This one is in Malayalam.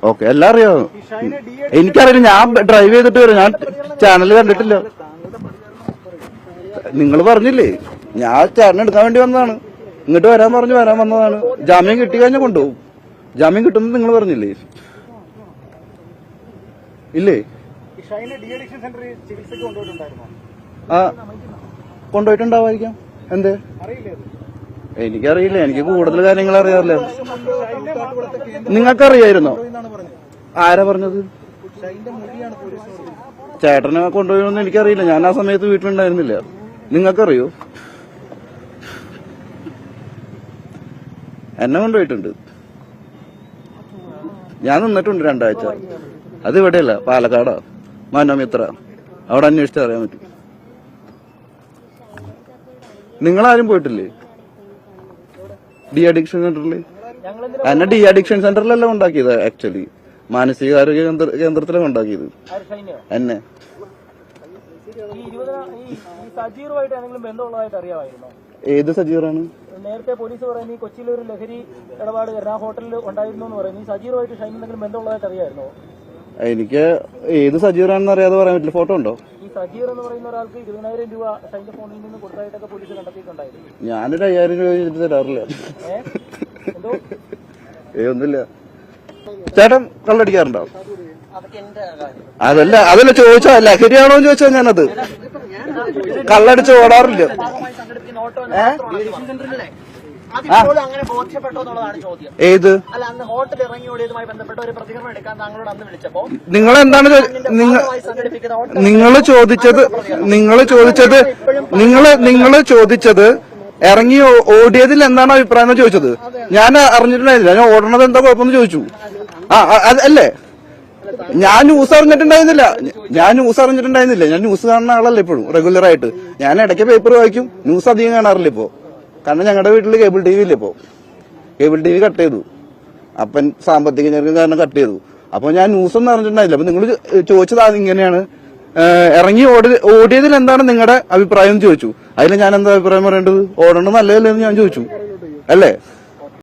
ഓക്കെ, എല്ലാം അറിയാമോ? എനിക്കറിയില്ല, ഞാൻ ഡ്രൈവ് ചെയ്തിട്ട് വരും, ഞാൻ ചാനൽ കണ്ടിട്ടില്ല. നിങ്ങൾ പറഞ്ഞില്ലേ, ഞാൻ ചാനൽ എടുക്കാൻ വേണ്ടി വന്നതാണ്, ഇങ്ങോട്ട് വരാൻ പറഞ്ഞു വരാൻ വന്നതാണ്. ജാമ്യം കിട്ടി കഴിഞ്ഞാൽ കൊണ്ടുപോകും. ജാമ്യം കിട്ടുമെന്ന് നിങ്ങൾ പറഞ്ഞില്ലേ? ഇല്ലേ? ആ, കൊണ്ടുപോയിട്ടുണ്ടാവായിരിക്കാം. എന്തേ? എനിക്കറിയില്ല, എനിക്ക് കൂടുതൽ കാര്യങ്ങൾ അറിയാറില്ല. നിങ്ങൾക്കറിയായിരുന്നോ? ആരാ പറഞ്ഞത്? ചേട്ടനെ കൊണ്ടുപോയെന്ന് എനിക്കറിയില്ല, ഞാൻ ആ സമയത്ത് വീട്ടിലുണ്ടായിരുന്നില്ല. നിങ്ങൾക്കറിയോ? എന്നെ കൊണ്ടുപോയിട്ടുണ്ട്, ഞാൻ നിന്നിട്ടുണ്ട് 2 ആഴ്ച. അത് ഇവിടെയല്ല, പാലക്കാടാ, മനോമിത്ര. അവിടെ അന്വേഷിച്ചാൽ അറിയാൻ പറ്റും. നിങ്ങളാരും പോയിട്ടില്ലേ ഡി അഡിക്ഷൻ സെന്ററിൽ? എന്നെ ഡി അഡിക്ഷൻ സെന്ററിലല്ല ഉണ്ടാക്കിയത്, ആക്ച്വലി മാനസികാരോഗ്യ കേന്ദ്രത്തിലാണ് ഉണ്ടാക്കിയത് എന്നെ. ഏത് സജീറാണ്? നേരത്തെ പോലീസ് പറയുന്നത് കൊച്ചിയിൽ ഒരു ലഹരി ഇടപാട് ആ ഹോട്ടലിൽ ഉണ്ടായിരുന്നു എന്ന് പറയുന്നു. സജീറുമായിട്ട് ഷൈൻ എന്തെങ്കിലും ബന്ധമുള്ളതായിട്ട് അറിയാമായിരുന്നോ? എനിക്ക് ഏത് സജീറാണെന്ന് അറിയാതെ പറയാൻ പറ്റില്ല. ഫോട്ടോ ഉണ്ടോ? ഈ സജീർ എന്ന് പറയുന്ന ഒരാൾക്ക് 20,000 രൂപ ഷൈന്റെ ഫോണിൽ നിന്ന് കൊടുത്തായിട്ടൊക്കെ പോലീസ് കണ്ടെത്തിയിട്ടുണ്ടായിരുന്നു. ഞാനൊരു 5,000 രൂപ ചോദിച്ചിട്ട് തരാറില്ല. ഒന്നുമില്ല. ചേട്ടൻ കള്ളടിക്കാറുണ്ടോ? അതല്ല ചോദിച്ചാ, ലഹരിയാണോ എന്ന് ചോദിച്ചാ ഞാനത് കള്ളടിച്ച് ഓടാറില്ല. അങ്ങനെ ബോധ്യപ്പെട്ടോ എന്നുള്ളതാണ് ചോദ്യം. ഏത്? അല്ല, അന്ന് ഹോട്ടൽ ഇറങ്ങിയോടിയതുമായി ബന്ധപ്പെട്ട ഒരു പ്രതികരണം എടുക്കാൻ താങ്കളോട് അന്ന് വിളിച്ചപ്പോ നിങ്ങളെന്താണ് നിങ്ങൾ ചോദിച്ചത് ഇറങ്ങി ഓടിയതിൽ എന്താണ് അഭിപ്രായം എന്ന് ചോദിച്ചത്? ഞാൻ അറിഞ്ഞിട്ടുണ്ടായിരുന്നില്ല, ഞാൻ ഓടണത് എന്താ കുഴപ്പമെന്ന് ചോദിച്ചു. അല്ലേ? ഞാൻ ന്യൂസ് അറിഞ്ഞിട്ടുണ്ടായിരുന്നില്ല, ഞാൻ ന്യൂസ് കാണുന്ന ആളല്ല ഇപ്പോഴും റെഗുലർ ആയിട്ട്. ഞാൻ ഇടയ്ക്ക് പേപ്പർ വായിക്കും, ന്യൂസ് അധികം കാണാറില്ല ഇപ്പോ. കാരണം ഞങ്ങളുടെ വീട്ടിൽ കേബിൾ ടി വി ഇല്ല ഇപ്പോ. കേബിൾ ടി വി കട്ട് ചെയ്തു, അപ്പൻ സാമ്പത്തിക ഞെരുക്കം കാരണം കട്ട് ചെയ്തു. അപ്പൊ ഞാൻ ന്യൂസ് ഒന്നും അറിഞ്ഞിട്ടുണ്ടായില്ല. അപ്പൊ നിങ്ങൾ ചോദിച്ചത് ഇങ്ങനെയാണ്, ഇറങ്ങി ഓടിയതിൽ എന്താണ് നിങ്ങളുടെ അഭിപ്രായം എന്ന് ചോദിച്ചു. അതിൽ ഞാൻ എന്താ അഭിപ്രായം പറയേണ്ടത്? ഓടേണ്ടത് നല്ലതല്ലേ എന്ന് ഞാൻ ചോദിച്ചു, അല്ലേ?